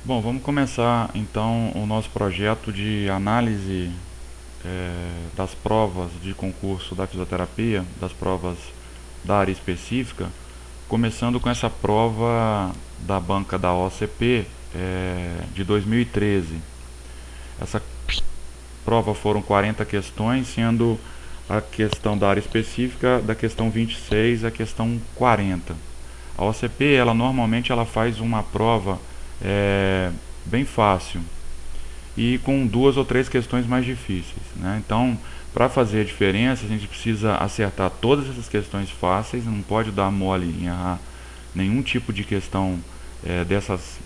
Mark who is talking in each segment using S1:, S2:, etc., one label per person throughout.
S1: Bom, vamos começar então o nosso projeto de análise das provas de concurso da fisioterapia, das provas da área específica, começando com essa prova da banca da OCP de 2013. Essa prova foram 40 questões, sendo a questão da área específica da questão 26 a questão 40. A OCP, ela normalmente ela faz uma prova é, bem fácil e com duas ou três questões mais difíceis, né? Então, para fazer a diferença, a gente precisa acertar todas essas questões fáceis, não pode dar mole em errar nenhum tipo de questão dessas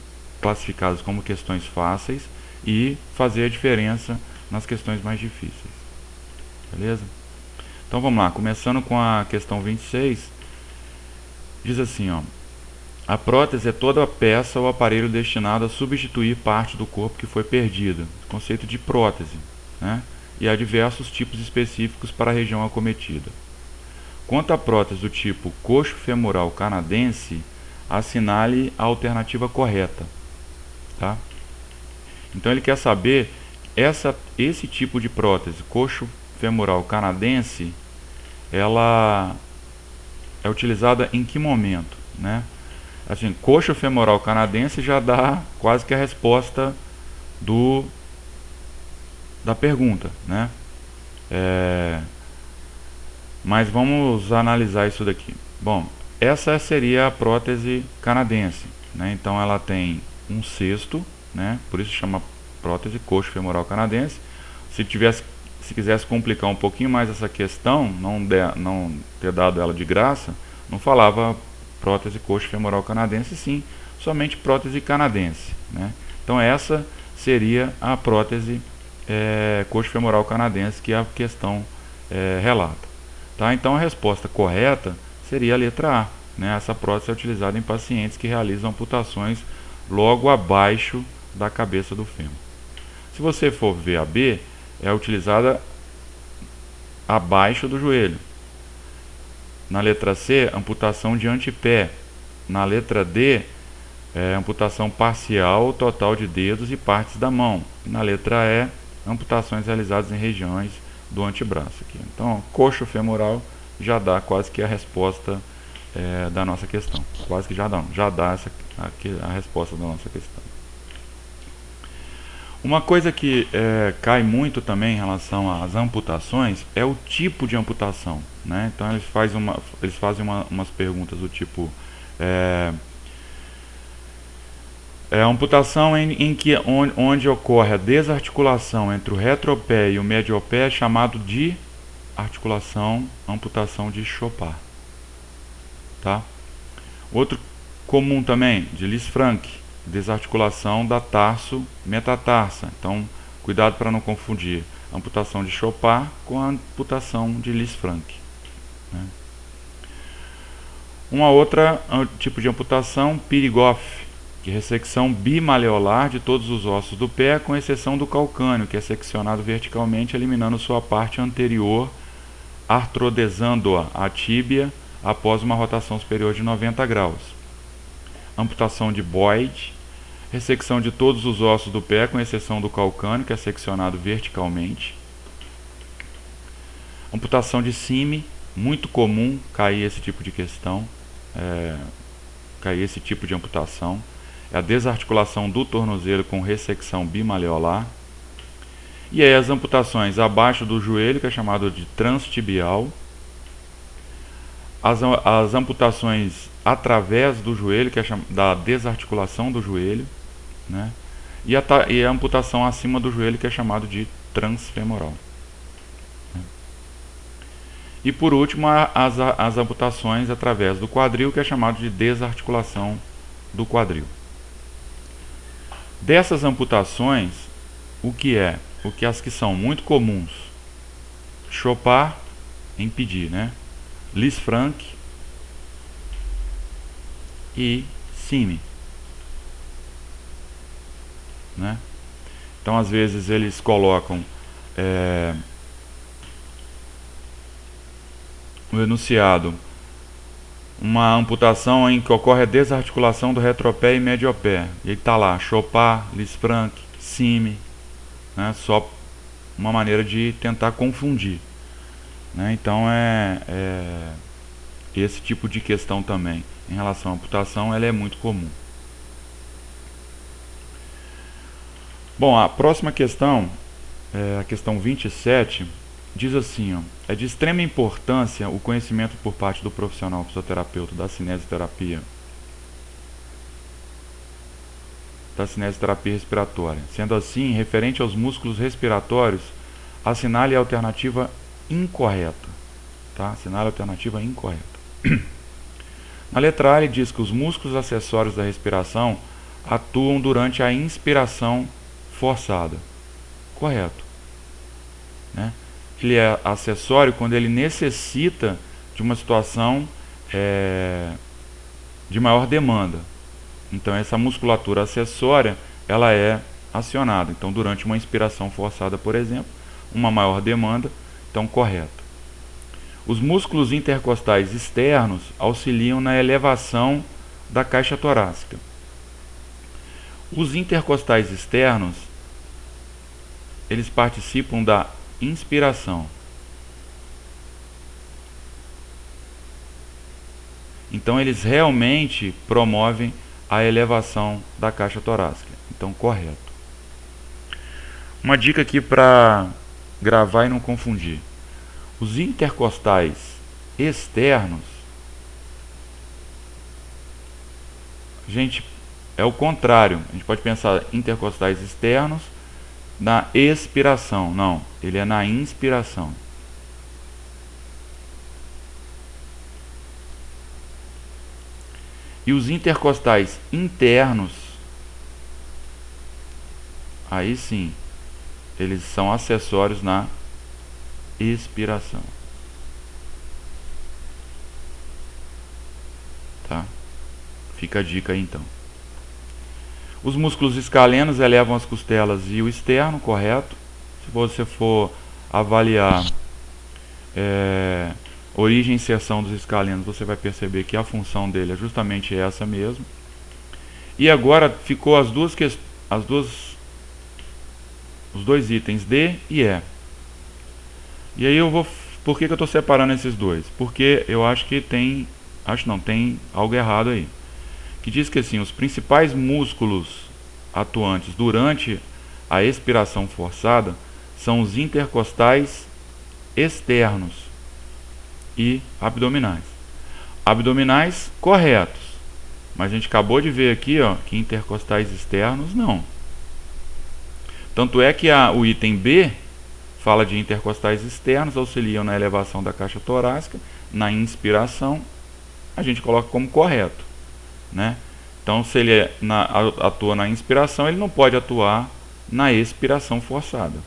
S1: classificadas como questões fáceis e fazer a diferença nas questões mais difíceis. Beleza? Então vamos lá, começando com a questão 26, diz assim, ó: a prótese é toda a peça ou aparelho destinado a substituir parte do corpo que foi perdida. Conceito de prótese, né? E há diversos tipos específicos para a região acometida. Quanto à prótese do tipo coxo femoral canadense, assinale a alternativa correta, tá? Então ele quer saber esse tipo de prótese, coxo femoral canadense, ela é utilizada em que momento, né? Assim, coxa femoral canadense já dá quase que a resposta do da pergunta, né? Mas vamos analisar isso daqui. Bom, essa seria a prótese canadense, né? Então ela tem um cesto, né? Por isso chama prótese coxo femoral canadense. Se quisesse complicar um pouquinho mais essa questão, não ter dado ela de graça, não falava prótese coxo femoral canadense, sim, somente prótese canadense, né? Então essa seria a prótese coxo femoral canadense que a questão relata. Tá? Então a resposta correta seria a letra A. Né? Essa prótese é utilizada em pacientes que realizam amputações logo abaixo da cabeça do fêmur. Se você for ver a B, é utilizada abaixo do joelho. Na letra C, amputação de antepé. Na letra D, amputação parcial ou total de dedos e partes da mão. E na letra E, amputações realizadas em regiões do antebraço. Aqui. Então, coxo femoral já dá quase que a resposta da nossa questão. Quase que já dá a resposta da nossa questão. Uma coisa que cai muito também em relação às amputações é o tipo de amputação. Né? Então eles fazem umas perguntas do tipo a amputação onde ocorre a desarticulação entre o retropé e o mediopé é chamado de amputação de Chopin. Tá? Outro comum também, de Lisfranc, desarticulação da tarso-metatarsa. Então, cuidado para não confundir a amputação de Chopin com a amputação de Lisfranc. Né? Uma outra tipo de amputação, Pirigoff, que é ressecção bimaleolar de todos os ossos do pé, com exceção do calcâneo, que é seccionado verticalmente, eliminando sua parte anterior, artrodesando-a a tíbia após uma rotação superior de 90 graus. Amputação de Boyd, ressecção de todos os ossos do pé, com exceção do calcâneo, que é seccionado verticalmente. Amputação de Sime, muito comum cair esse tipo de questão, cair esse tipo de amputação. É a desarticulação do tornozelo com ressecção bimaleolar. E aí as amputações abaixo do joelho, que é chamado de transtibial. As amputações através do joelho, que é da desarticulação do joelho, né? E a amputação acima do joelho, que é chamado de transfemoral. E por último, as amputações através do quadril, que é chamado de desarticulação do quadril. Dessas amputações, o que as que são muito comuns? Chopin, impedir, né? Lisfranc e Sime, né? Então, às vezes eles colocam o enunciado uma amputação em que ocorre a desarticulação do retropé e mediopé. E está lá, Chopin, Lisfranc, Sime, né? Só uma maneira de tentar confundir, né? Então esse tipo de questão também em relação à amputação, ela é muito comum. Bom, a próxima questão, a questão 27, diz assim, ó: é de extrema importância o conhecimento por parte do profissional fisioterapeuta da cinesioterapia respiratória. Sendo assim, referente aos músculos respiratórios, assinale a alternativa incorreta. Tá? Assinale a alternativa incorreta. Na letra A, ele diz que os músculos acessórios da respiração atuam durante a inspiração forçada. Correto. Né? Ele é acessório quando ele necessita de uma situação de maior demanda. Então essa musculatura acessória, ela é acionada. Então durante uma inspiração forçada, por exemplo, uma maior demanda, então correto. Os músculos intercostais externos auxiliam na elevação da caixa torácica. Os intercostais externos, eles participam da inspiração. Então eles realmente promovem a elevação da caixa torácica. Então, correto. Uma dica aqui para gravar e não confundir. Os intercostais externos, gente, é o contrário. A gente pode pensar intercostais externos na expiração. Não, ele é na inspiração. E os intercostais internos, aí sim, eles são acessórios na expiração. Tá? Fica a dica aí então. Os músculos escalenos elevam as costelas e o externo, correto. Se você for avaliar origem e inserção dos escalenos, você vai perceber que a função dele é justamente essa mesmo. E agora ficou os dois itens D e E. E aí por que eu estou separando esses dois? Porque eu acho que tem algo errado aí. Que diz que assim, os principais músculos atuantes durante a expiração forçada são os intercostais externos e abdominais. Abdominais corretos, mas a gente acabou de ver aqui, ó, que intercostais externos não. Tanto é que o item B fala de intercostais externos, auxiliam na elevação da caixa torácica, na inspiração, a gente coloca como correto, né? Então, se ele atua na inspiração, ele não pode atuar na expiração forçada.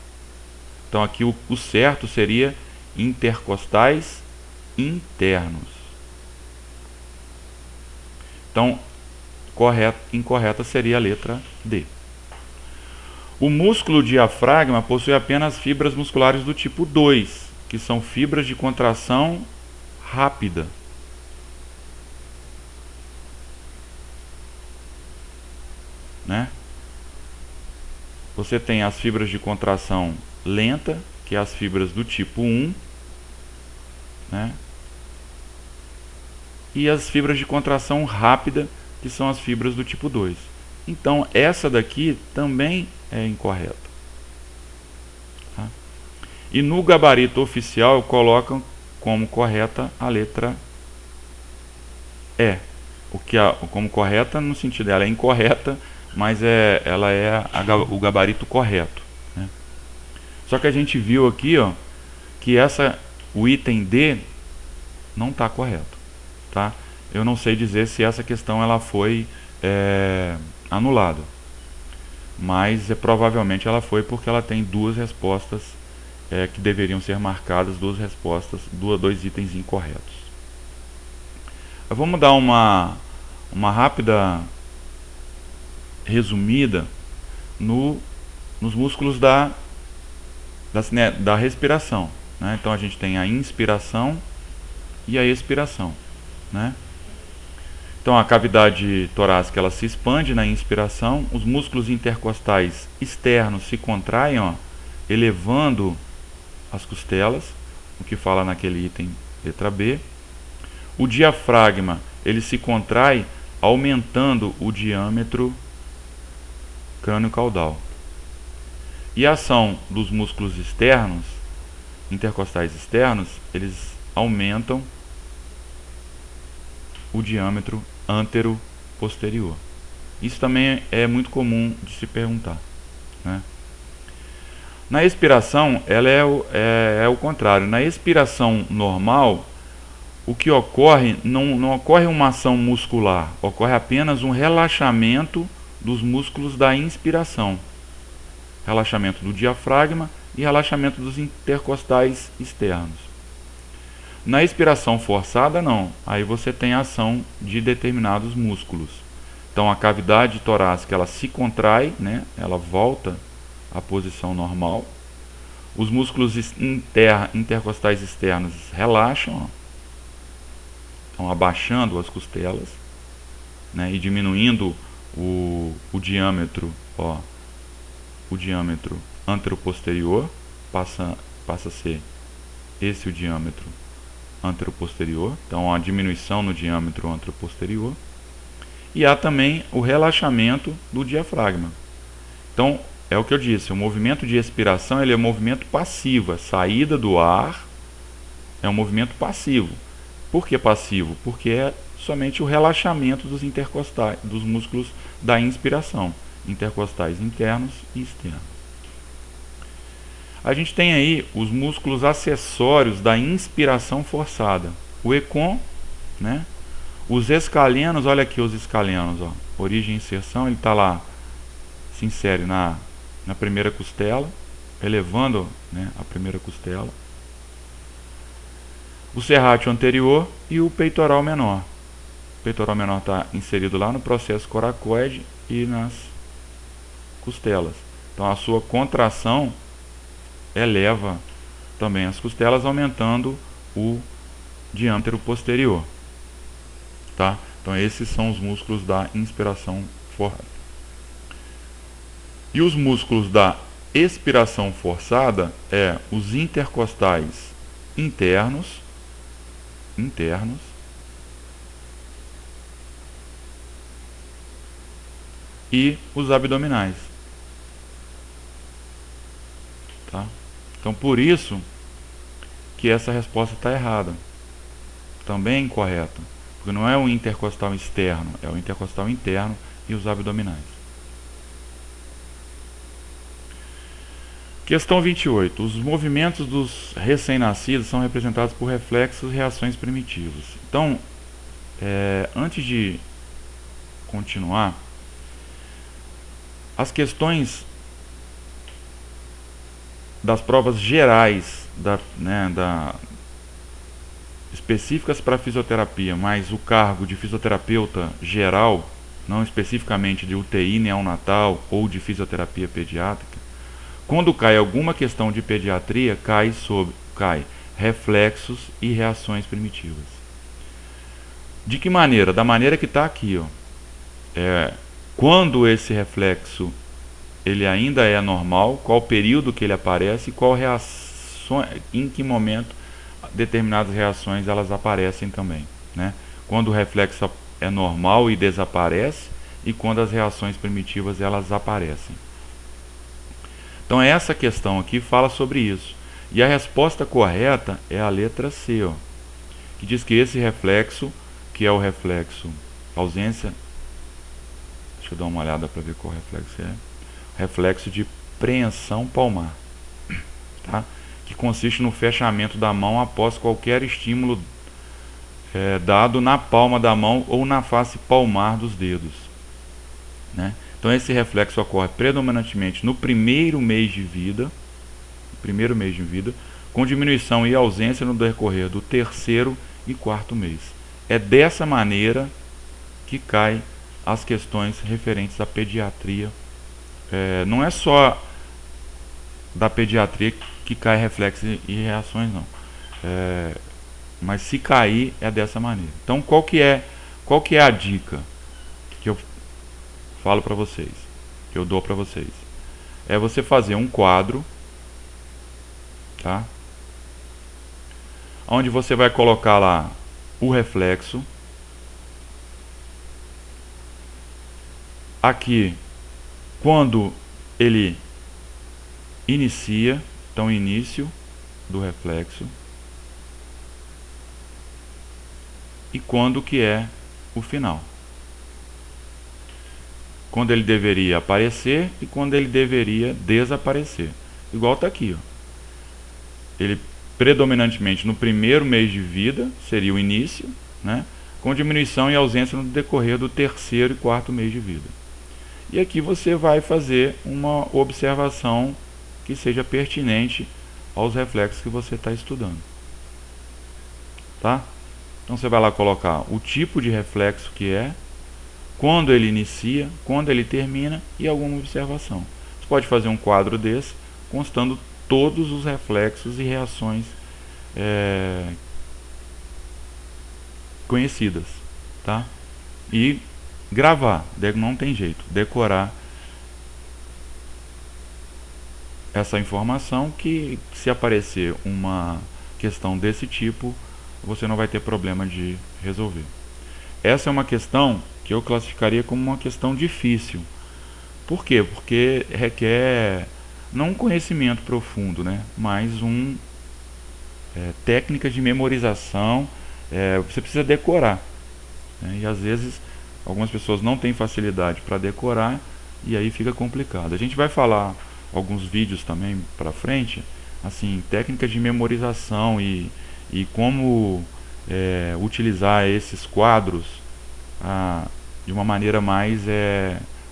S1: Então, aqui o certo seria intercostais internos. Então, incorreta seria a letra D. O músculo diafragma possui apenas fibras musculares do tipo 2, que são fibras de contração rápida. Né? Você tem as fibras de contração lenta, que é as fibras do tipo 1, né? E as fibras de contração rápida, que são as fibras do tipo 2. Então, essa daqui também é incorreta. Tá? E no gabarito oficial, colocam como correta a letra E. Como correta, no sentido dela é incorreta, mas ela é o gabarito correto. Né? Só que a gente viu aqui, ó, que o item D não está correto. Tá? Eu não sei dizer se essa questão ela foi anulada, mas provavelmente ela foi, porque ela tem duas respostas que deveriam ser marcadas, dois itens incorretos. Vamos dar uma rápida resumida nos músculos da respiração. Né? Então a gente tem a inspiração e a expiração. Né? Então a cavidade torácica ela se expande na inspiração, os músculos intercostais externos se contraem, ó, elevando as costelas, o que fala naquele item letra B. O diafragma ele se contrai aumentando o diâmetro crânio-caudal. E a ação dos músculos externos, intercostais externos, eles aumentam o diâmetro antero-posterior. Isso também é muito comum de se perguntar, né? Na expiração, ela é o contrário. Na expiração normal, o que ocorre, não ocorre uma ação muscular, ocorre apenas um relaxamento dos músculos da inspiração. Relaxamento do diafragma e relaxamento dos intercostais externos. Na expiração forçada, não. Aí você tem a ação de determinados músculos. Então a cavidade torácica ela se contrai, né? Ela volta à posição normal. Os músculos intercostais externos relaxam, ó. Estão abaixando as costelas, né? E diminuindo o diâmetro, ó, o diâmetro anteroposterior passa a ser esse o diâmetro anteroposterior, então a diminuição no diâmetro anteroposterior, e há também o relaxamento do diafragma. Então é o que eu disse, o movimento de expiração ele é um movimento passivo, a saída do ar é um movimento passivo. Por que passivo? Porque é somente o relaxamento dos intercostais, dos músculos da inspiração, intercostais internos e externos. A gente tem aí os músculos acessórios da inspiração forçada. O econ, né? Os escalenos, olha aqui os escalenos, ó. Origem e inserção, ele está lá, se insere na primeira costela, elevando, né, a primeira costela. O serrátil anterior e o peitoral menor. O peitoral menor está inserido lá no processo coracoide e nas costelas. Então a sua contração eleva também as costelas, aumentando o diâmetro posterior, tá? Então esses são os músculos da inspiração forçada. E os músculos da expiração forçada os intercostais internos e os abdominais, tá? Então por isso que essa resposta está errada, também incorreta, porque não é o intercostal externo, é o intercostal interno e os abdominais. Questão 28. Os movimentos dos recém-nascidos são representados por reflexos e reações primitivas. Então, antes de continuar, as questões das provas gerais, específicas para fisioterapia, mas o cargo de fisioterapeuta geral, não especificamente de UTI neonatal ou de fisioterapia pediátrica, quando cai alguma questão de pediatria, cai reflexos e reações primitivas. De que maneira? Da maneira que está aqui, ó. Quando esse reflexo ele ainda é normal, qual período que ele aparece, qual reação, em que momento determinadas reações elas aparecem também, né? Quando o reflexo é normal e desaparece, e quando as reações primitivas elas aparecem. Então essa questão aqui fala sobre isso. E a resposta correta é a letra C, ó, que diz que esse reflexo, que é o reflexo ausência, deixa eu dar uma olhada para ver qual reflexo é. Reflexo de preensão palmar, tá? Que consiste no fechamento da mão após qualquer estímulo dado na palma da mão ou na face palmar dos dedos, né? Então esse reflexo ocorre predominantemente no primeiro mês de vida, com diminuição e ausência no decorrer do terceiro e quarto mês. É dessa maneira que caem as questões referentes à pediatria. Não é só da pediatria que cai reflexos e reações, não. Mas se cair é dessa maneira. Então qual qual que é a dica que eu falo para vocês, que eu dou para vocês? É você fazer um quadro, tá? Onde você vai colocar lá o reflexo. Aqui, quando ele inicia, então início do reflexo, e quando que é o final. Quando ele deveria aparecer e quando ele deveria desaparecer. Igual está aqui, ó. Ele predominantemente no primeiro mês de vida seria o início, né? Com diminuição e ausência no decorrer do terceiro e quarto mês de vida. E aqui você vai fazer uma observação que seja pertinente aos reflexos que você está estudando. Tá? Então você vai lá colocar o tipo de reflexo que é, quando ele inicia, quando ele termina e alguma observação. Você pode fazer um quadro desse, constando todos os reflexos e reações conhecidas. Tá? E gravar, não tem jeito, decorar essa informação que, se aparecer uma questão desse tipo, você não vai ter problema de resolver. Essa é uma questão que eu classificaria como uma questão difícil. Por quê? Porque requer não um conhecimento profundo, né? Mas técnica de memorização. Você precisa decorar, né? E às vezes algumas pessoas não têm facilidade para decorar e aí fica complicado. A gente vai falar alguns vídeos também para frente, assim, técnicas de memorização e como utilizar esses quadros de uma maneira mais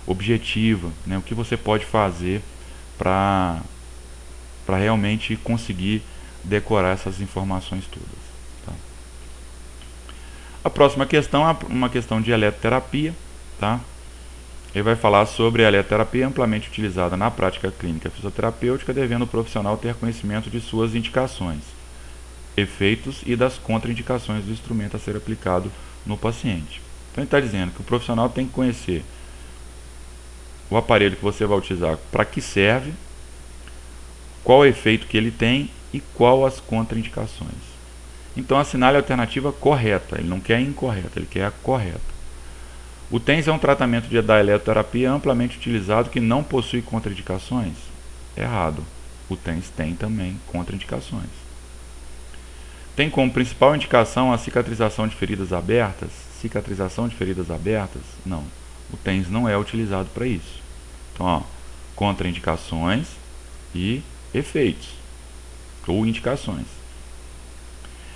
S1: objetiva, né? O que você pode fazer para realmente conseguir decorar essas informações todas. Tá? A próxima questão é uma questão de eletroterapia, tá? Ele vai falar sobre a eletroterapia amplamente utilizada na prática clínica fisioterapêutica, devendo o profissional ter conhecimento de suas indicações, efeitos e das contraindicações do instrumento a ser aplicado no paciente. Então ele está dizendo que o profissional tem que conhecer o aparelho que você vai utilizar, para que serve, qual o efeito que ele tem e qual as contraindicações. Então assinale a alternativa correta, ele não quer a incorreta, ele quer a correta. O TENS é um tratamento da eletroterapia amplamente utilizado que não possui contraindicações? Errado. O TENS tem também contraindicações. Tem como principal indicação a cicatrização de feridas abertas? Cicatrização de feridas abertas? Não. O TENS não é utilizado para isso. Então, ó, contraindicações e efeitos, ou indicações.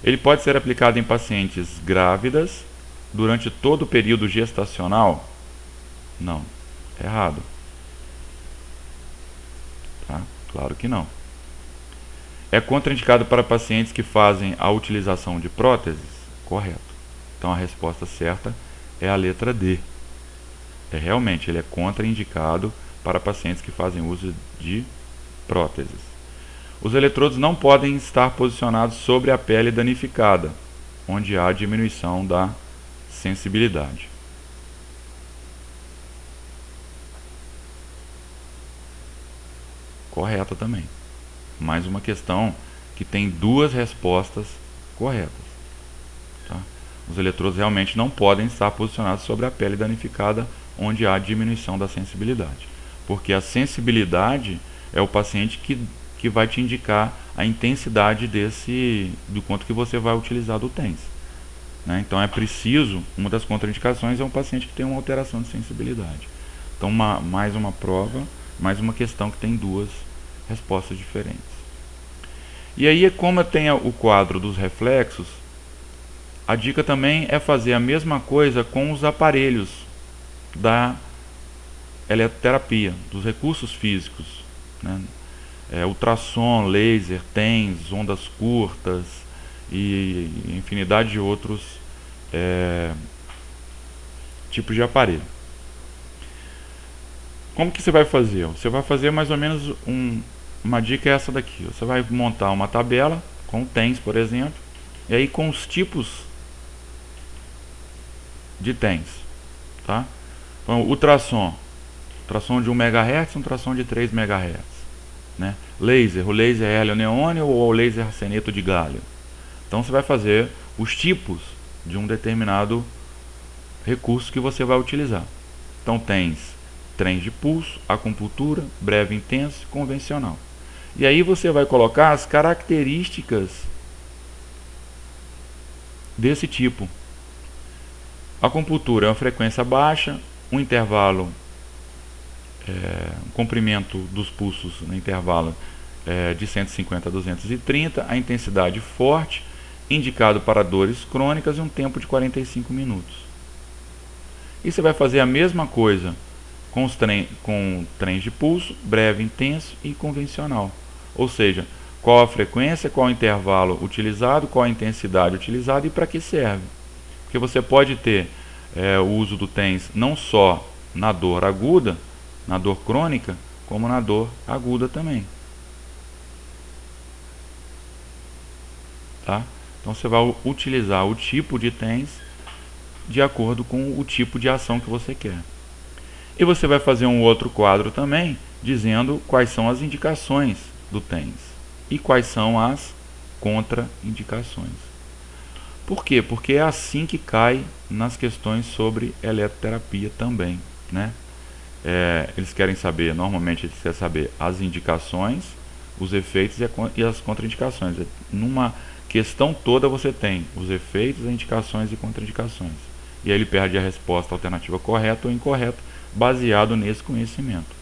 S1: Ele pode ser aplicado em pacientes grávidas durante todo o período gestacional? Não. Errado. Tá? Claro que não. É contraindicado para pacientes que fazem a utilização de próteses? Correto. Então a resposta certa é a letra D. Realmente, ele é contraindicado para pacientes que fazem uso de próteses. Os eletrodos não podem estar posicionados sobre a pele danificada, onde há diminuição da sensibilidade. Correta também. Mais uma questão que tem duas respostas corretas. Tá? Os eletrodos realmente não podem estar posicionados sobre a pele danificada, onde há diminuição da sensibilidade. Porque a sensibilidade é o paciente que vai te indicar a intensidade do quanto que você vai utilizar do TENS. Né? Então é preciso, uma das contraindicações é um paciente que tem uma alteração de sensibilidade. Então mais uma prova, mais uma questão que tem duas respostas diferentes. E aí, como eu tenho o quadro dos reflexos, a dica também é fazer a mesma coisa com os aparelhos da eletroterapia, dos recursos físicos, né? Ultrassom, laser, TENS, ondas curtas e infinidade de outros tipos de aparelho. Como que você vai fazer? Você vai fazer mais ou menos uma dica é essa daqui. Você vai montar uma tabela com o TENS, por exemplo, e aí com os tipos de TENS, tá? Então, ultrassom de 1 MHz, ultrassom de 3 MHz, né? Laser, o laser é hélio neônio ou o laser arseneto de gálio. Então você vai fazer os tipos de um determinado recurso que você vai utilizar. Então tens trens de pulso, acupuntura, breve intenso e convencional. E aí você vai colocar as características desse tipo. A acupuntura é uma frequência baixa, um intervalo, um comprimento dos pulsos no intervalo de 150 a 230, a intensidade forte, indicado para dores crônicas e um tempo de 45 minutos. E você vai fazer a mesma coisa com trens de pulso, breve, intenso e convencional. Ou seja, qual a frequência, qual o intervalo utilizado, qual a intensidade utilizada e para que serve. Porque você pode ter o uso do TENS não só na dor aguda, na dor crônica, como na dor aguda também. Tá? Então você vai utilizar o tipo de TENS de acordo com o tipo de ação que você quer. E você vai fazer um outro quadro também, dizendo quais são as indicações do TENS e quais são as contraindicações. Por quê? Porque é assim que cai nas questões sobre eletroterapia também, né? Eles querem saber, normalmente eles querem saber as indicações, os efeitos e as contraindicações. Numa questão toda você tem os efeitos, as indicações e contraindicações. E aí ele perde a resposta alternativa correta ou incorreta, baseado nesse conhecimento,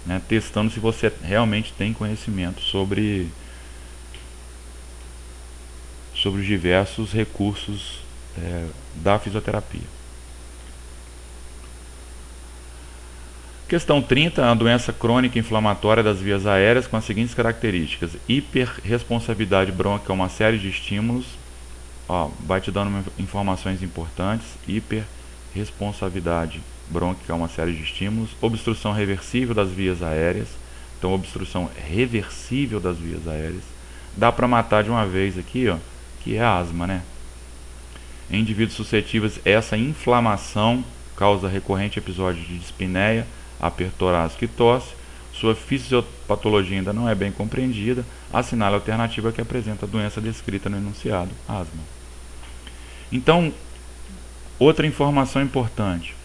S1: né? Testando se você realmente tem conhecimento sobre os diversos recursos da fisioterapia. Questão 30, a doença crônica inflamatória das vias aéreas com as seguintes características: hiperresponsividade brônquica, uma série de estímulos. Vai te dando informações importantes. Hiperresponsividade brônquica, uma série de estímulos. Obstrução reversível das vias aéreas. Então, obstrução reversível das vias aéreas. Dá para matar de uma vez aqui, que é a asma, né? Em indivíduos suscetíveis, essa inflamação causa recorrente episódio de dispneia, aperto torácico e tosse. Sua fisiopatologia ainda não é bem compreendida. Assinale a alternativa que apresenta a doença descrita no enunciado, asma. Então, outra informação importante.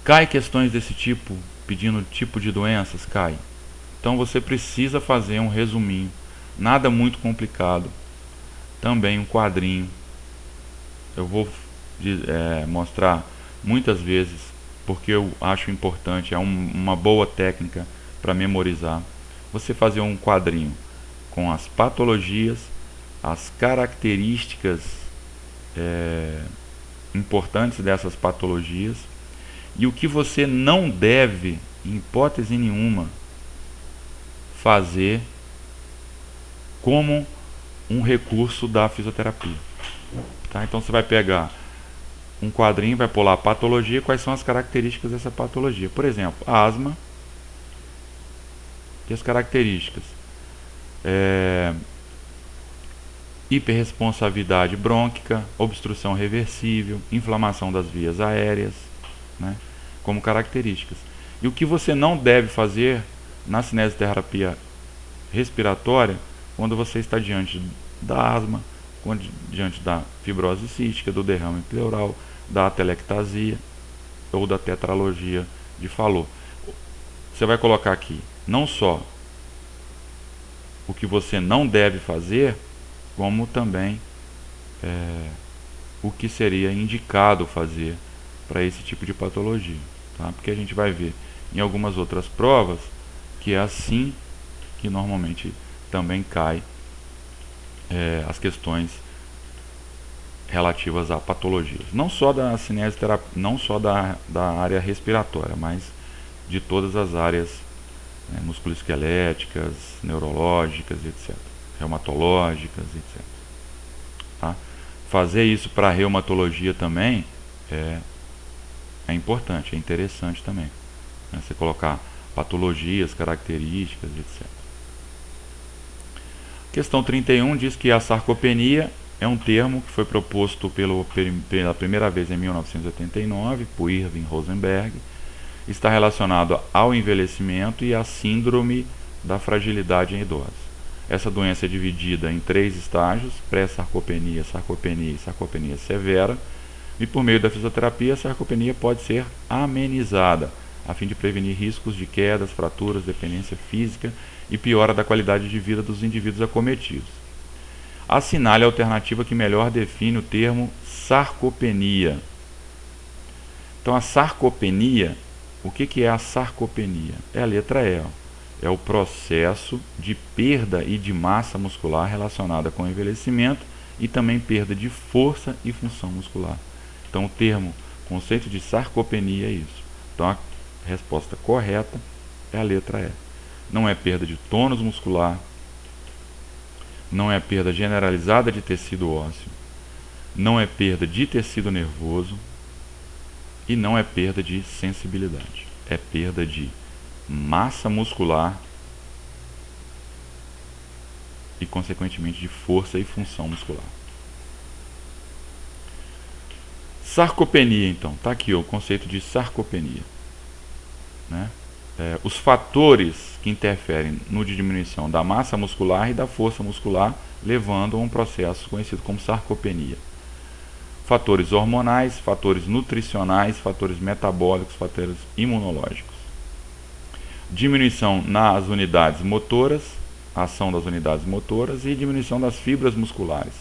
S1: Cai questões desse tipo, pedindo tipo de doenças? Cai. Então você precisa fazer um resuminho, nada muito complicado. Também um quadrinho. Eu vou mostrar muitas vezes, porque eu acho importante, é uma boa técnica para memorizar. Você fazer um quadrinho com as patologias, as características importantes dessas patologias e o que você não deve, em hipótese nenhuma, fazer como um recurso da fisioterapia. Tá? Então você vai pegar um quadrinho, vai pular a patologia, quais são as características dessa patologia. Por exemplo, a asma e as características. Hiperresponsividade brônquica, obstrução reversível, inflamação das vias aéreas, né, como características. E o que você não deve fazer na cinesioterapia respiratória quando você está diante da asma, diante da fibrose cística, do derrame pleural, da atelectasia ou da tetralogia de Fallot. Você vai colocar aqui não só o que você não deve fazer, como também o que seria indicado fazer para esse tipo de patologia, tá? Porque a gente vai ver em algumas outras provas que é assim que normalmente também cai as questões relativas a patologias, não só da cinesioterapia, não só da área respiratória, mas de todas as áreas musculoesqueléticas, neurológicas, etc., reumatológicas, etc. Tá? Fazer isso para reumatologia também é importante, é interessante também, né? Você colocar patologias, características, etc. Questão 31 diz que a sarcopenia é um termo que foi proposto pela primeira vez em 1989 por Irving Rosenberg. Está relacionado ao envelhecimento e à síndrome da fragilidade em idosos. Essa doença é dividida em 3 estágios: pré-sarcopenia, sarcopenia e sarcopenia severa. E por meio da fisioterapia, a sarcopenia pode ser amenizada, a fim de prevenir riscos de quedas, fraturas, dependência física e piora da qualidade de vida dos indivíduos acometidos. Assinale a alternativa que melhor define o termo sarcopenia. Então, a sarcopenia, o que é a sarcopenia? É a letra E. É o processo de perda e de massa muscular relacionada com o envelhecimento e também perda de força e função muscular. Então, o conceito de sarcopenia é isso. Então, a resposta correta é a letra E. Não é perda de tônus muscular, não é perda generalizada de tecido ósseo, não é perda de tecido nervoso e não é perda de sensibilidade. É perda de massa muscular e, consequentemente, de força e função muscular. Sarcopenia, então. Está aqui o conceito de sarcopenia. Né? Os fatores que interferem no de diminuição da massa muscular e da força muscular, levando a um processo conhecido como sarcopenia. Fatores hormonais, fatores nutricionais, fatores metabólicos, fatores imunológicos. Diminuição nas unidades motoras, ação das unidades motoras e diminuição das fibras musculares,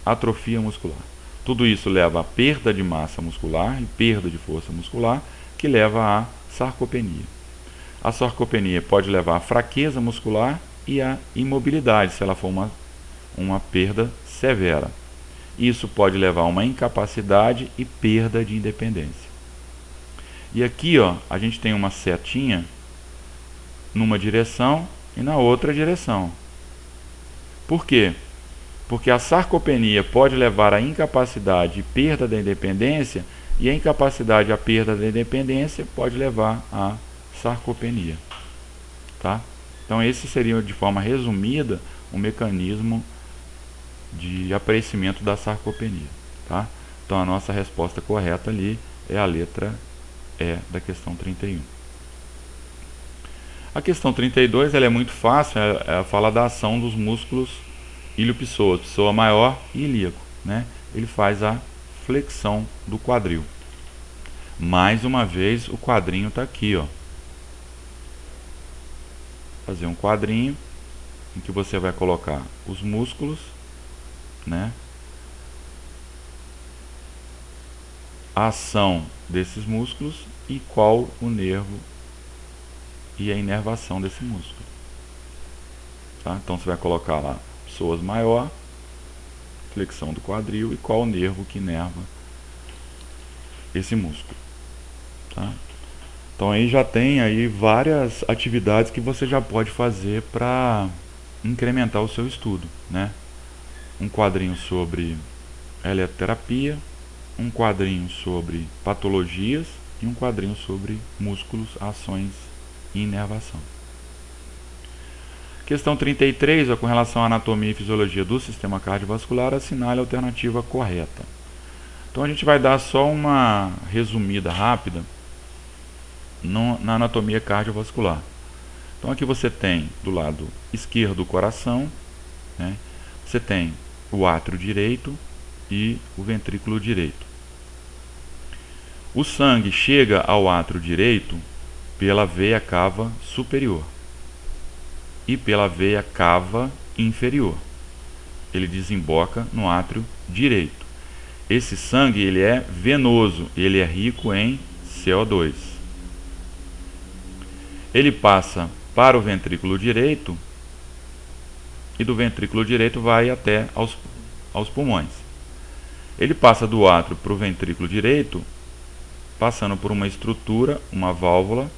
S1: atrofia muscular. Tudo isso leva à perda de massa muscular e perda de força muscular, que leva à sarcopenia. A sarcopenia pode levar à fraqueza muscular e à imobilidade, se ela for uma perda severa. Isso pode levar a uma incapacidade e perda de independência. E aqui, a gente tem uma setinha numa direção e na outra direção. Por quê? Porque a sarcopenia pode levar à incapacidade e perda da independência, e a incapacidade e a perda da independência pode levar à sarcopenia. Tá? Então esse seria, de forma resumida, o mecanismo de aparecimento da sarcopenia. Tá? Então a nossa resposta correta ali é a letra E da questão 31. A questão 32 ela é muito fácil, ela fala da ação dos músculos ilio-psoas, psoa maior e ilíaco. Né? Ele faz a flexão do quadril. Mais uma vez o quadrinho está aqui. Fazer um quadrinho em que você vai colocar os músculos, né? A ação desses músculos e qual o nervo e a inervação desse músculo. Tá? Então você vai colocar lá psoas maior, flexão do quadril e qual o nervo que inerva esse músculo. Tá? Então aí já tem aí várias atividades que você já pode fazer para incrementar o seu estudo, né? Um quadrinho sobre eletroterapia, um quadrinho sobre patologias e um quadrinho sobre músculos, ações e inervação. Questão 33, com relação à anatomia e fisiologia do sistema cardiovascular, assinale a alternativa correta. Então a gente vai dar só uma resumida rápida na anatomia cardiovascular. Então aqui você tem do lado esquerdo o coração, né? Você tem o átrio direito e o ventrículo direito. O sangue chega ao átrio direito pela veia cava superior e pela veia cava inferior. Ele desemboca no átrio direito. Esse sangue ele é venoso, ele é rico em CO2. Ele passa para o ventrículo direito e do ventrículo direito vai até aos pulmões. Ele passa do átrio para o ventrículo direito, passando por uma estrutura, uma válvula,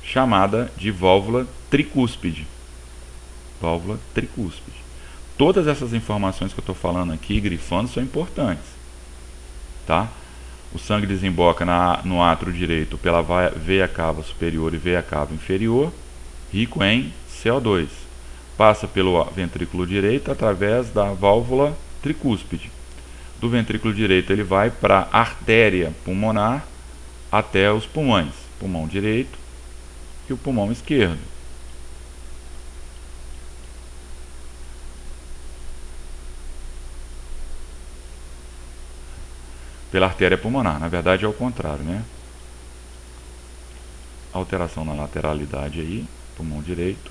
S1: chamada de válvula tricúspide. Válvula tricúspide. Todas essas informações que eu estou falando aqui, grifando, são importantes. Tá? O sangue desemboca no átrio direito pela veia cava superior e veia cava inferior, rico em CO2. passa pelo ventrículo direito através da válvula tricúspide. Do ventrículo direito ele vai para a artéria pulmonar até os pulmões, pulmão direito e o pulmão esquerdo. Pela artéria pulmonar, na verdade é o contrário, né? Alteração na lateralidade aí, pulmão direito,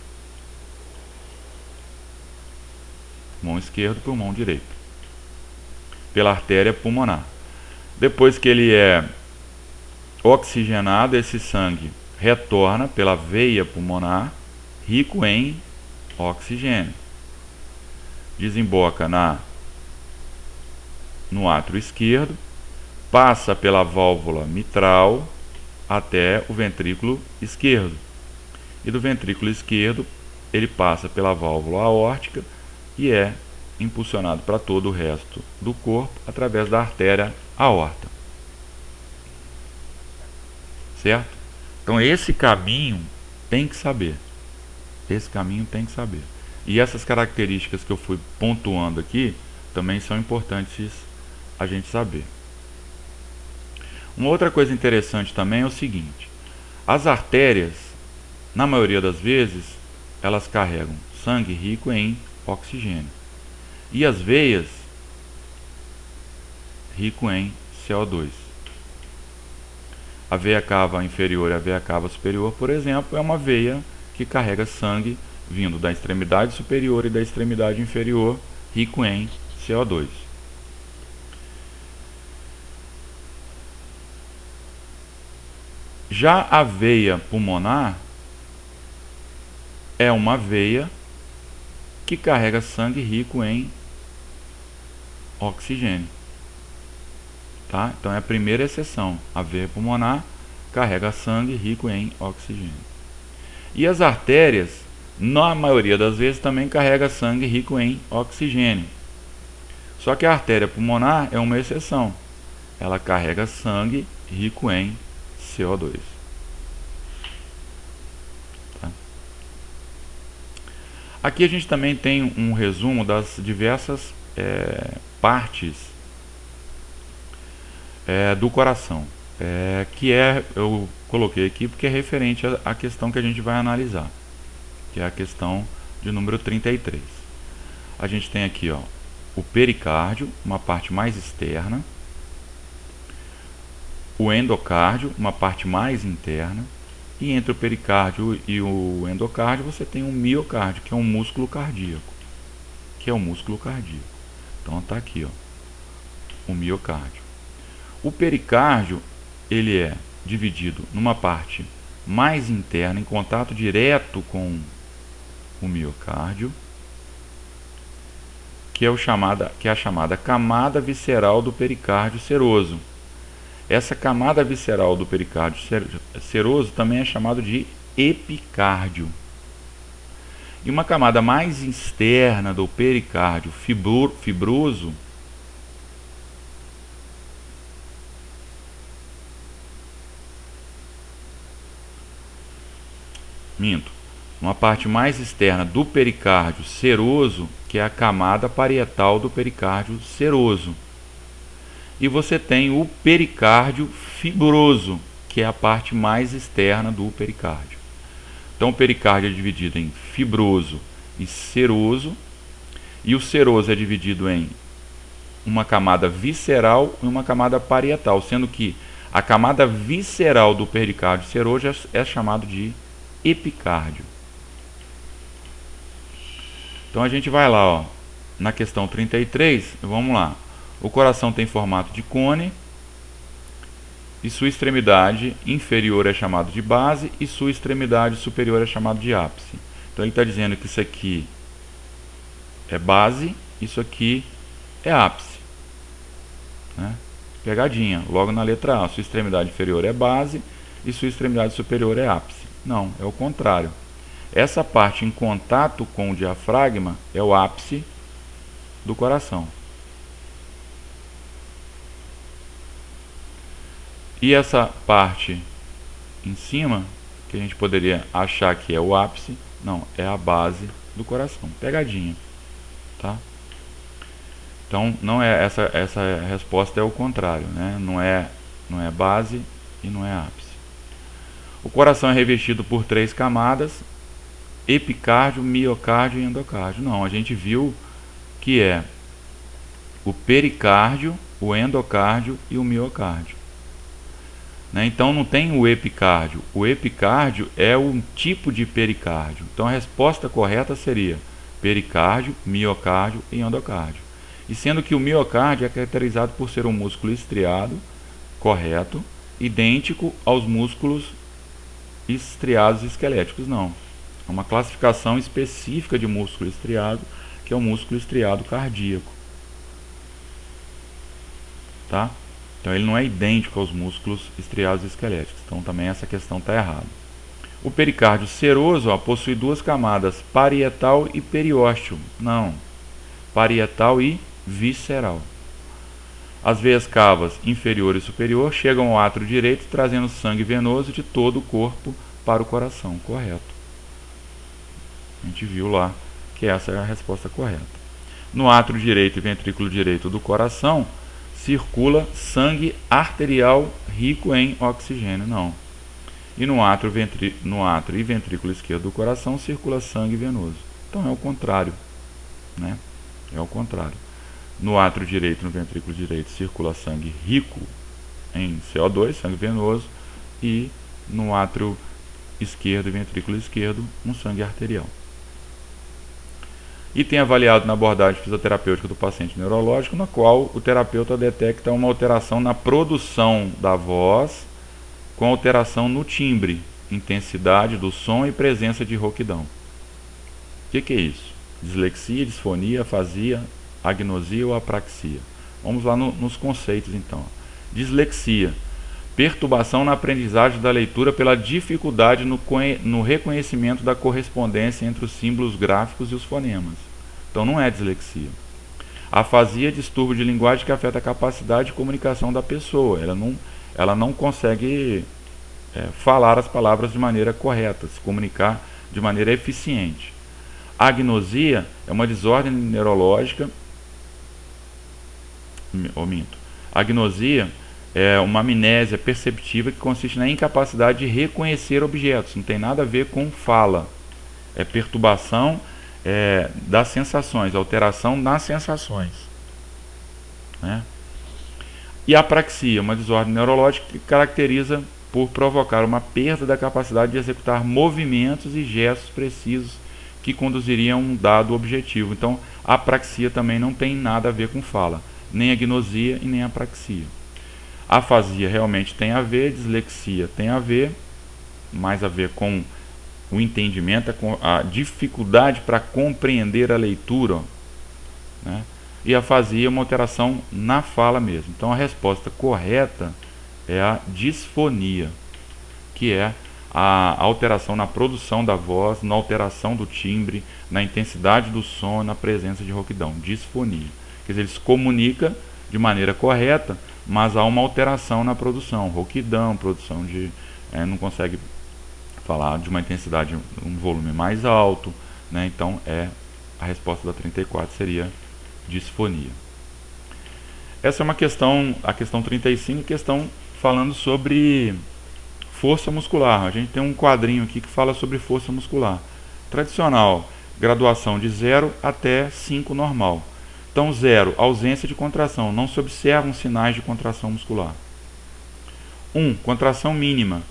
S1: pulmão esquerdo, pulmão direito. Pela artéria pulmonar. Depois que ele é oxigenado, esse sangue retorna pela veia pulmonar, rico em oxigênio. Desemboca no átrio esquerdo, passa pela válvula mitral até o ventrículo esquerdo. E do ventrículo esquerdo, ele passa pela válvula aórtica e é impulsionado para todo o resto do corpo através da artéria aorta. Certo? Então esse caminho tem que saber. Esse caminho tem que saber. E essas características que eu fui pontuando aqui também são importantes a gente saber. Uma outra coisa interessante também é o seguinte: as artérias, na maioria das vezes, elas carregam sangue rico em oxigênio. E as veias, rico em CO2. A veia cava inferior e a veia cava superior, por exemplo, é uma veia que carrega sangue vindo da extremidade superior e da extremidade inferior, rico em CO2. Já a veia pulmonar é uma veia que carrega sangue rico em oxigênio. Tá? Então é a primeira exceção. A veia pulmonar carrega sangue rico em oxigênio. E as artérias, na maioria das vezes, também carrega sangue rico em oxigênio. Só que a artéria pulmonar é uma exceção. Ela carrega sangue rico em CO2. Tá? Aqui a gente também tem um resumo das diversas partes do coração, que eu coloquei aqui porque é referente à questão que a gente vai analisar, que é a questão de número 33. A gente tem aqui, ó, o pericárdio, uma parte mais externa, o endocárdio, uma parte mais interna, e entre o pericárdio e o endocárdio você tem um miocárdio, que é um músculo cardíaco, Então está aqui, ó, o miocárdio. O pericárdio, ele é dividido numa parte mais interna, em contato direto com o miocárdio, que é a chamada camada visceral do pericárdio seroso. Essa camada visceral do pericárdio seroso também é chamado de epicárdio. E uma camada mais externa do pericárdio fibroso uma parte mais externa do pericárdio seroso, que é a camada parietal do pericárdio seroso. E você tem o pericárdio fibroso, que é a parte mais externa do pericárdio. Então o pericárdio é dividido em fibroso e seroso, e o seroso é dividido em uma camada visceral e uma camada parietal, sendo que a camada visceral do pericárdio seroso é chamado de epicárdio. Então a gente vai lá, ó, na questão 33, vamos lá. O coração tem formato de cone e sua extremidade inferior é chamado de base e sua extremidade superior é chamado de ápice. Então ele está dizendo que isso aqui é base, isso aqui é ápice, né? Pegadinha, logo na letra A, sua extremidade inferior é base e sua extremidade superior é ápice. Não, é o contrário. Essa parte em contato com o diafragma é o ápice do coração. E essa parte em cima, que a gente poderia achar que é o ápice, não, é a base do coração. Pegadinha, tá? Então, não é essa resposta é o contrário, né? Não é base e não é ápice. O coração é revestido por 3 camadas: epicárdio, miocárdio e endocárdio. Não, a gente viu que é o pericárdio, o endocárdio e o miocárdio, né? Então não tem o epicárdio. O epicárdio é um tipo de pericárdio. Então a resposta correta seria pericárdio, miocárdio e endocárdio. E sendo que o miocárdio é caracterizado por ser um músculo estriado, correto, idêntico aos músculos estriados esqueléticos. Não. É uma classificação específica de músculo estriado, que é o músculo estriado cardíaco. Tá? Então ele não é idêntico aos músculos estriados esqueléticos. Então também essa questão está errada. O pericárdio seroso, ó, possui 2 camadas, parietal e periósteo. Não. Parietal e visceral. As veias cavas inferior e superior chegam ao átrio direito, trazendo sangue venoso de todo o corpo para o coração. Correto. A gente viu lá que essa é a resposta correta. No átrio direito e ventrículo direito do coração circula sangue arterial rico em oxigênio. Não. E no átrio e ventrículo esquerdo do coração circula sangue venoso. Então é o contrário, né? É o contrário. No átrio direito e no ventrículo direito circula sangue rico em CO2, sangue venoso, e no átrio esquerdo e ventrículo esquerdo um sangue arterial. E tem avaliado na abordagem fisioterapêutica do paciente neurológico, na qual o terapeuta detecta uma alteração na produção da voz, com alteração no timbre, intensidade do som e presença de rouquidão. O que é isso? Dislexia, disfonia, afasia, agnosia ou apraxia? Vamos lá nos conceitos então. Dislexia: perturbação na aprendizagem da leitura pela dificuldade no reconhecimento da correspondência entre os símbolos gráficos e os fonemas. Então não é dislexia. Afasia: distúrbio de linguagem que afeta a capacidade de comunicação da pessoa. Ela não consegue falar as palavras de maneira correta, se comunicar de maneira eficiente. Agnosia é uma desordem neurológica. Agnosia é uma amnésia perceptiva que consiste na incapacidade de reconhecer objetos. Não tem nada a ver com fala. É perturbação das sensações, alteração nas sensações, né? E a apraxia, uma desordem neurológica que caracteriza por provocar uma perda da capacidade de executar movimentos e gestos precisos que conduziriam a um dado objetivo. Então, a apraxia também não tem nada a ver com fala, nem a agnosia e nem a apraxia. A afasia realmente tem a ver, dislexia tem a ver, mais a ver com o entendimento, com a dificuldade para compreender a leitura, né? E a afasia é uma alteração na fala mesmo. Então a resposta correta é a disfonia, que é a alteração na produção da voz, na alteração do timbre, na intensidade do som, na presença de rouquidão. Disfonia. Quer dizer, ele se comunica de maneira correta, mas há uma alteração na produção. Rouquidão, produção de... não consegue falar de uma intensidade, um volume mais alto, né? Então a resposta da 34 seria disfonia. Essa é uma questão, a questão 35, questão falando sobre força muscular. A gente tem um quadrinho aqui que fala sobre força muscular. Tradicional, graduação de 0 até 5 normal. Então 0, ausência de contração, não se observam sinais de contração muscular. 1, contração mínima.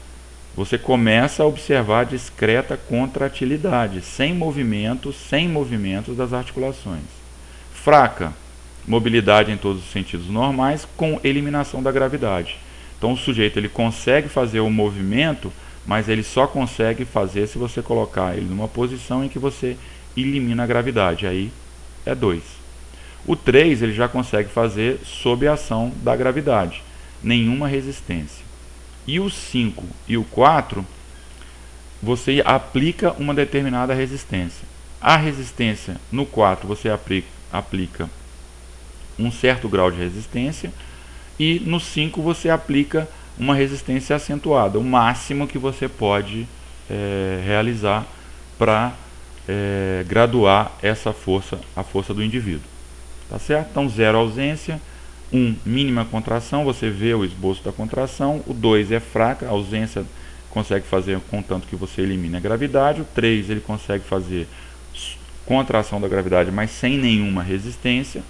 S1: Você começa a observar discreta contratilidade, sem movimentos das articulações. Fraca, mobilidade em todos os sentidos normais, com eliminação da gravidade. Então o sujeito ele consegue fazer o movimento, mas ele só consegue fazer se você colocar ele numa posição em que você elimina a gravidade. Aí é 2. O 3 ele já consegue fazer sob a ação da gravidade, nenhuma resistência. E o 5 e o 4, você aplica uma determinada resistência. A resistência no 4 você aplica um certo grau de resistência, e no 5 você aplica uma resistência acentuada, o máximo que você pode realizar para graduar essa força, a força do indivíduo. Tá certo? Então 0 ausência, 1 mínima contração, você vê o esboço da contração, o 2 é fraca, a ausência consegue fazer contanto que você elimine a gravidade, o 3 ele consegue fazer contração da gravidade, mas sem nenhuma resistência,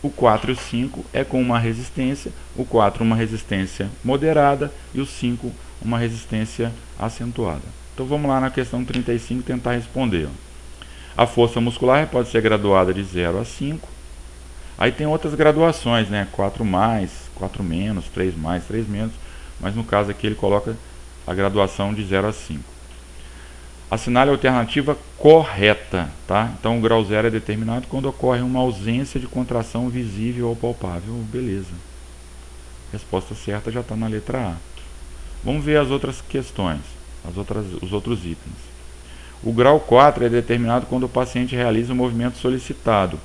S1: o 4 e o 5 é com uma resistência, o 4 uma resistência moderada e o 5 uma resistência acentuada. Então vamos lá na questão 35 tentar responder. A força muscular pode ser graduada de 0 a 5. Aí tem outras graduações, né? 4 mais, 4 menos, 3 mais, 3 menos. Mas no caso aqui ele coloca a graduação de 0 a 5. Assinale a alternativa correta, tá? Então o grau 0 é determinado quando ocorre uma ausência de contração visível ou palpável. Beleza. Resposta certa já está na letra A. Vamos ver as outras questões, os outros itens. O grau 4 é determinado quando o paciente realiza o movimento solicitado,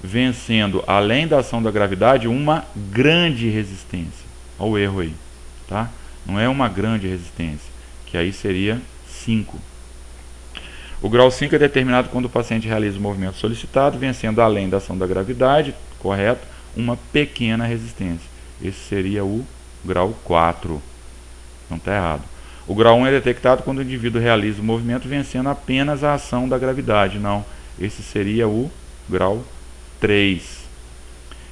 S1: vencendo, além da ação da gravidade, uma grande resistência. Olha o erro aí, tá? Não é uma grande resistência, que aí seria 5. O grau 5 é determinado quando o paciente realiza o movimento solicitado, vencendo, além da ação da gravidade, correto, uma pequena resistência. Esse seria o grau 4. Não está errado. O grau 1 é detectado quando o indivíduo realiza o movimento, vencendo apenas a ação da gravidade. Não, esse seria o grau 3.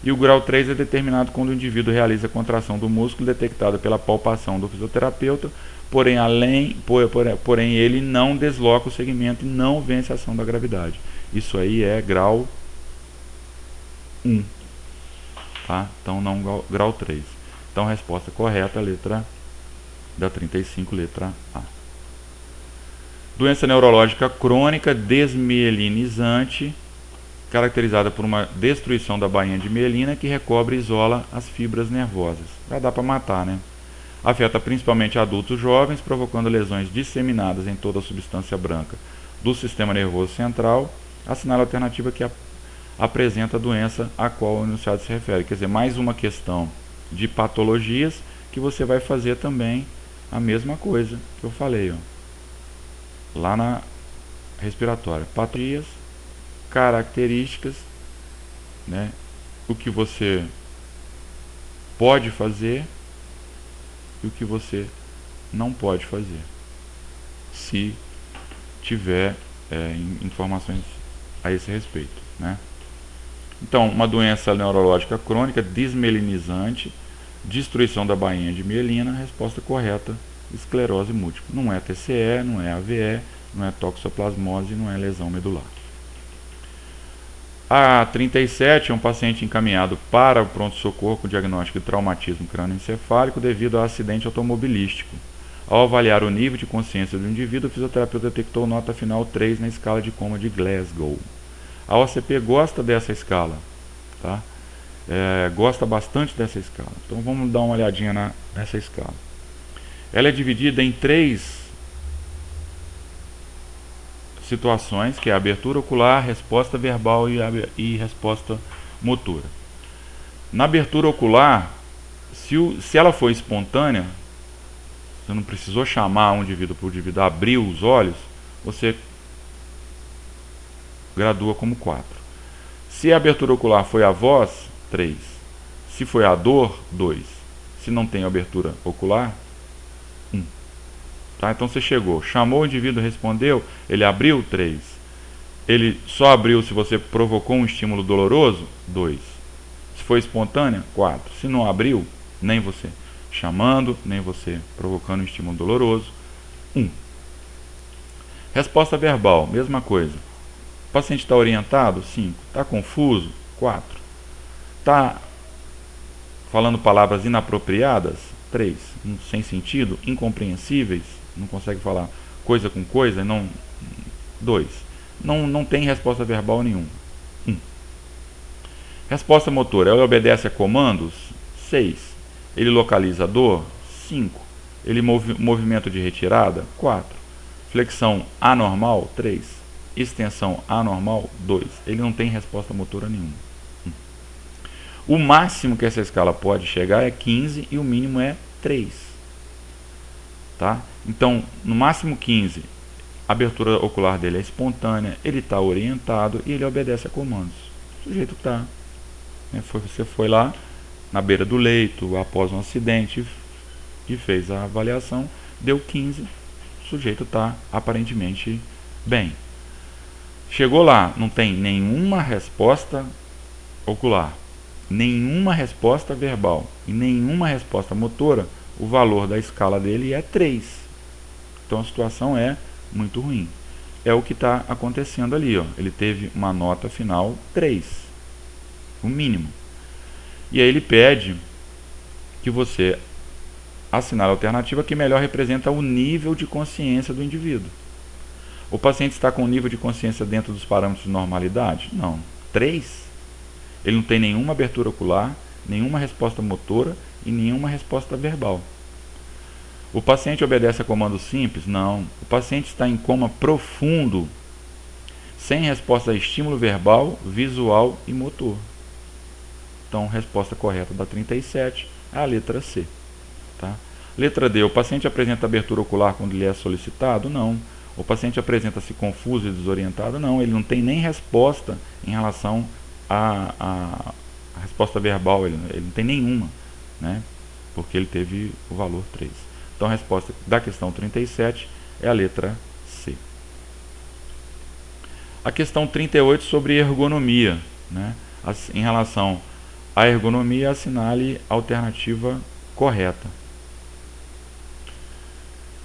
S1: E o grau 3 é determinado quando o indivíduo realiza a contração do músculo detectada pela palpação do fisioterapeuta, porém ele não desloca o segmento e não vence a ação da gravidade. Isso aí é grau 1. Tá? Então não grau 3. Então a resposta correta, a letra da 35, letra A. Doença neurológica crônica desmielinizante, caracterizada por uma destruição da bainha de mielina que recobre e isola as fibras nervosas. Já dá para matar, né? Afeta principalmente adultos jovens, provocando lesões disseminadas em toda a substância branca do sistema nervoso central. Assinale a alternativa que apresenta a doença a qual o enunciado se refere. Quer dizer, mais uma questão de patologias que você vai fazer também a mesma coisa que eu falei, ó, lá na respiratória. Patologias, características, né, o que você pode fazer e o que você não pode fazer, se tiver informações a esse respeito, né? Então, uma doença neurológica crônica desmielinizante, destruição da bainha de mielina, resposta correta, esclerose múltipla. Não é TCE, não é AVE, não é toxoplasmose, não é lesão medular. A 37 é um paciente encaminhado para o pronto-socorro com diagnóstico de traumatismo crânioencefálico devido a acidente automobilístico. Ao avaliar o nível de consciência do indivíduo, o fisioterapeuta detectou nota final 3 na escala de coma de Glasgow. A OCP gosta dessa escala, tá? Gosta bastante dessa escala. Então vamos dar uma olhadinha nessa escala. Ela é dividida em 3 situações, que é a abertura ocular, resposta verbal e resposta motora. Na abertura ocular, se ela for espontânea, você não precisou chamar um indivíduo para o indivíduo abrir os olhos, você gradua como 4. Se a abertura ocular foi a voz, 3. Se foi a dor, 2. Se não tem abertura ocular, 1. Tá? Então você chegou, chamou o indivíduo, respondeu, ele abriu, 3. Ele só abriu se você provocou um estímulo doloroso, 2. Se foi espontânea, 4. Se não abriu, nem você chamando, nem você provocando um estímulo doloroso, 1. Resposta verbal, mesma coisa. O paciente está orientado, 5. Está confuso, 4. Está falando palavras inapropriadas, 3. Sem sentido, incompreensíveis, não consegue falar coisa com coisa, 2. Não tem resposta verbal nenhuma, 1. Resposta motora, ele obedece a comandos, 6. Ele localiza a dor, 5. Ele movimento de retirada, 4. Flexão anormal, 3. Extensão anormal, 2. Ele não tem resposta motora nenhuma. O máximo que essa escala pode chegar é 15 e o mínimo é 3. Tá? Então, no máximo 15, a abertura ocular dele é espontânea, ele está orientado e ele obedece a comandos. O sujeito está. Você foi lá na beira do leito após um acidente e fez a avaliação, deu 15, o sujeito está aparentemente bem. Chegou lá, não tem nenhuma resposta ocular, nenhuma resposta verbal e nenhuma resposta motora, o valor da escala dele é 3. Então a situação é muito ruim. É o que está acontecendo ali, ó. Ele teve uma nota final 3, o mínimo. E aí ele pede que você assinale a alternativa que melhor representa o nível de consciência do indivíduo. O paciente está com o nível de consciência dentro dos parâmetros de normalidade? Não. 3? Ele não tem nenhuma abertura ocular, nenhuma resposta motora e nenhuma resposta verbal. O paciente obedece a comandos simples? Não. O paciente está em coma profundo, sem resposta a estímulo verbal, visual e motor. Então, a resposta correta da 37 é a letra C. Tá? Letra D. O paciente apresenta abertura ocular quando lhe é solicitado? Não. O paciente apresenta-se confuso e desorientado? Não. Ele não tem nem resposta em relação à resposta verbal. Ele não tem nenhuma, né? Porque ele teve o valor 3. Então, a resposta da questão 37 é a letra C. A questão 38 sobre ergonomia, né? Em relação à ergonomia, assinale a alternativa correta.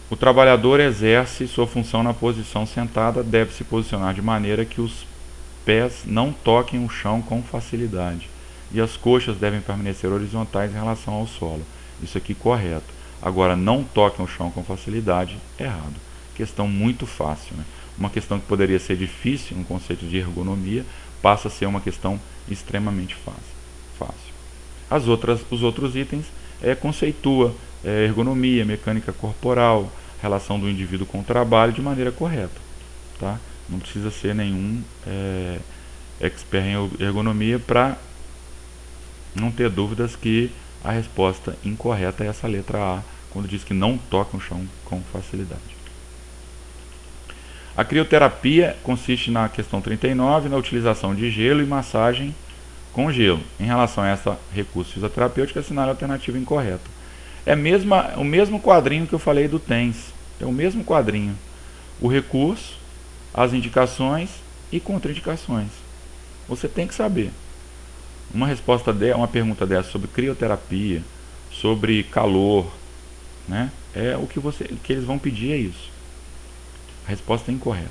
S1: O trabalhador exerce sua função na posição sentada, deve se posicionar de maneira que os pés não toquem o chão com facilidade e as coxas devem permanecer horizontais em relação ao solo. Isso aqui correto. Agora, não toquem o chão com facilidade, errado. Questão muito fácil, né? Uma questão que poderia ser difícil, um conceito de ergonomia, passa a ser uma questão extremamente fácil. Os outros itens conceitua ergonomia, mecânica corporal, relação do indivíduo com o trabalho de maneira correta. Tá? Não precisa ser nenhum expert em ergonomia para não ter dúvidas que a resposta incorreta é essa letra A, quando diz que não toca o chão com facilidade. A crioterapia consiste na questão 39, na utilização de gelo e massagem com gelo. Em relação a essa recurso fisioterapêutico, assinale a alternativa incorreta. É o mesmo quadrinho que eu falei do TENS. É o mesmo quadrinho. O recurso, as indicações e contraindicações. Você tem que saber. Uma pergunta dessa sobre crioterapia, sobre calor, né? O que eles vão pedir é isso. A resposta é incorreta.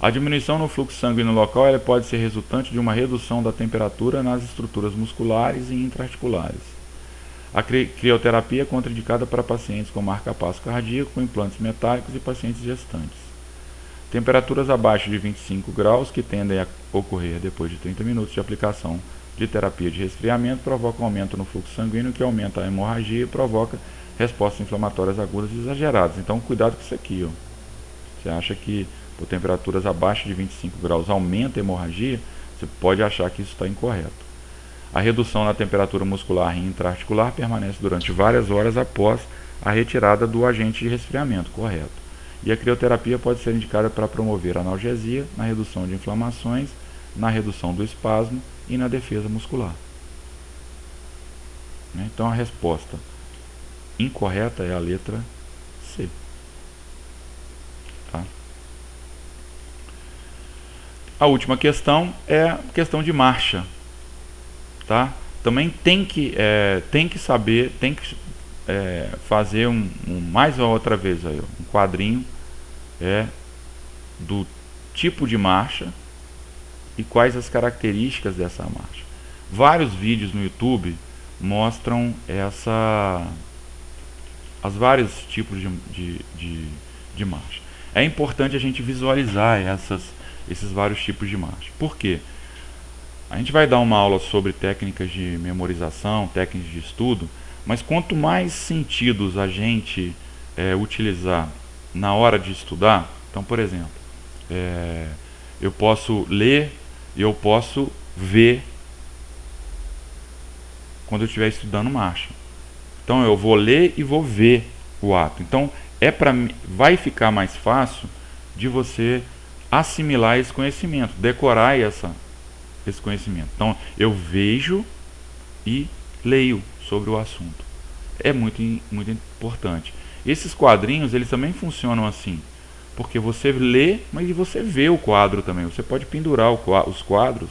S1: A diminuição no fluxo sanguíneo local ela pode ser resultante de uma redução da temperatura nas estruturas musculares e intraarticulares. A crioterapia é contraindicada para pacientes com marca-passo cardíaco, com implantes metálicos e pacientes gestantes. Temperaturas abaixo de 25 graus, que tendem a ocorrer depois de 30 minutos de aplicação de terapia de resfriamento, provocam aumento no fluxo sanguíneo, que aumenta a hemorragia e provoca respostas inflamatórias agudas e exageradas. Então, cuidado com isso aqui. Você acha que por temperaturas abaixo de 25 graus aumenta a hemorragia? Você pode achar que isso está incorreto. A redução na temperatura muscular e intraarticular permanece durante várias horas após a retirada do agente de resfriamento, correto. E a crioterapia pode ser indicada para promover a analgesia, na redução de inflamações, na redução do espasmo e na defesa muscular. Então a resposta incorreta é a letra C. Tá? A última questão é a questão de marcha. Tá? Também tem que saber, tem que fazer mais uma outra vez aí, um quadrinho do tipo de marcha e quais as características dessa marcha. Vários vídeos no YouTube mostram os vários tipos de marcha. É importante a gente visualizar esses vários tipos de marcha. Por quê? A gente vai dar uma aula sobre técnicas de memorização, técnicas de estudo, mas quanto mais sentidos a gente utilizar na hora de estudar, então, por exemplo, eu posso ler e eu posso ver quando eu estiver estudando marcha. Então, eu vou ler e vou ver o ato. Então, vai ficar mais fácil de você assimilar esse conhecimento, decorar esse conhecimento. Então, eu vejo e leio sobre o assunto. É muito importante. Esses quadrinhos, eles também funcionam assim, porque você lê, mas você vê o quadro também. Você pode pendurar os quadros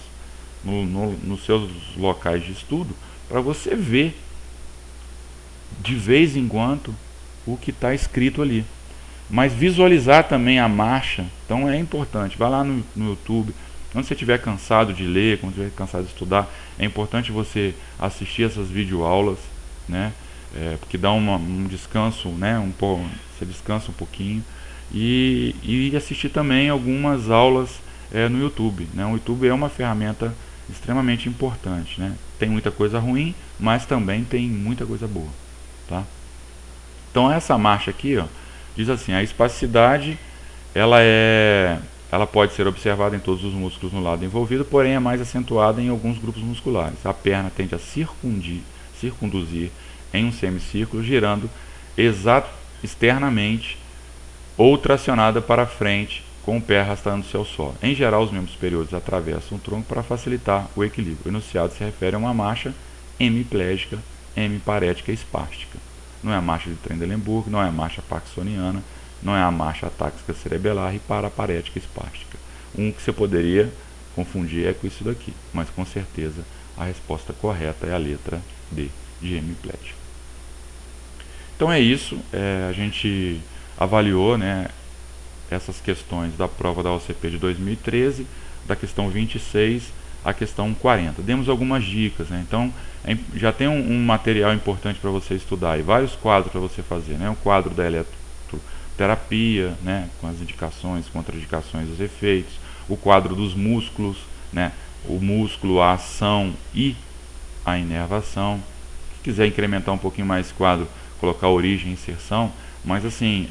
S1: nos seus locais de estudo para você ver de vez em quando o que está escrito ali. Mas visualizar também a marcha, então é importante. Vai lá no YouTube, quando você estiver cansado de ler, quando estiver cansado de estudar, é importante você assistir essas videoaulas, né? Porque dá um descanso, né? Você descansa um pouquinho. E assistir também algumas aulas no YouTube, né? O YouTube é uma ferramenta extremamente importante, né? Tem muita coisa ruim, mas também tem muita coisa boa, tá? Então essa marcha aqui, ó, diz assim: a espasticidade ela pode ser observada em todos os músculos no lado envolvido, porém é mais acentuada em alguns grupos musculares. A perna tende a circunduzir em um semicírculo, girando externamente ou tracionada para frente, com o pé arrastando-se ao solo. Em geral, os membros superiores atravessam o tronco para facilitar o equilíbrio. O enunciado se refere a uma marcha hemiplégica, hemiparética e espástica. Não é a marcha de Trendelenburg, não é a marcha parkinsoniana, não é a marcha atáxica cerebelar e paraparética espástica. Um que você poderia confundir é com isso daqui, mas com certeza a resposta correta é a letra D, de hemiplégico. Então é isso, a gente avaliou, né, essas questões da prova da OCP de 2013, da questão 26 à questão 40. Demos algumas dicas, né? Então já tem um material importante para você estudar e vários quadros para você fazer, né? O quadro da eletroterapia, né, com as indicações, contraindicações, os efeitos, o quadro dos músculos, né, o músculo, a ação e a inervação. Se quiser incrementar um pouquinho mais esse quadro, colocar origem e inserção, mas assim,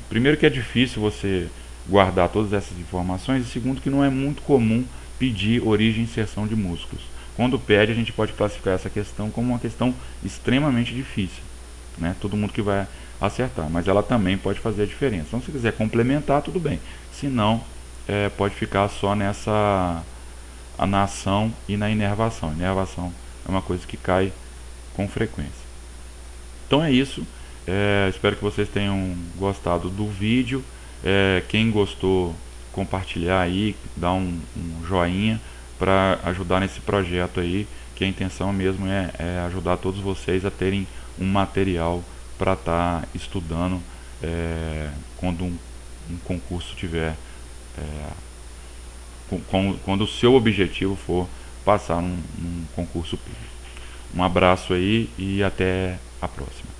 S1: primeiro que é difícil você guardar todas essas informações, e segundo que não é muito comum pedir origem e inserção de músculos. Quando pede, a gente pode classificar essa questão como uma questão extremamente difícil, né? Todo mundo que vai acertar, mas ela também pode fazer a diferença. Então, se quiser complementar, tudo bem. Se não, pode ficar só na ação e na inervação. Inervação é uma coisa que cai com frequência. Então é isso. Espero que vocês tenham gostado do vídeo. Quem gostou, compartilhar aí, dar um joinha para ajudar nesse projeto aí, que a intenção mesmo é ajudar todos vocês a terem um material para estar estudando quando um concurso tiver, quando o seu objetivo for passar num concurso público. Um abraço aí e até a próxima.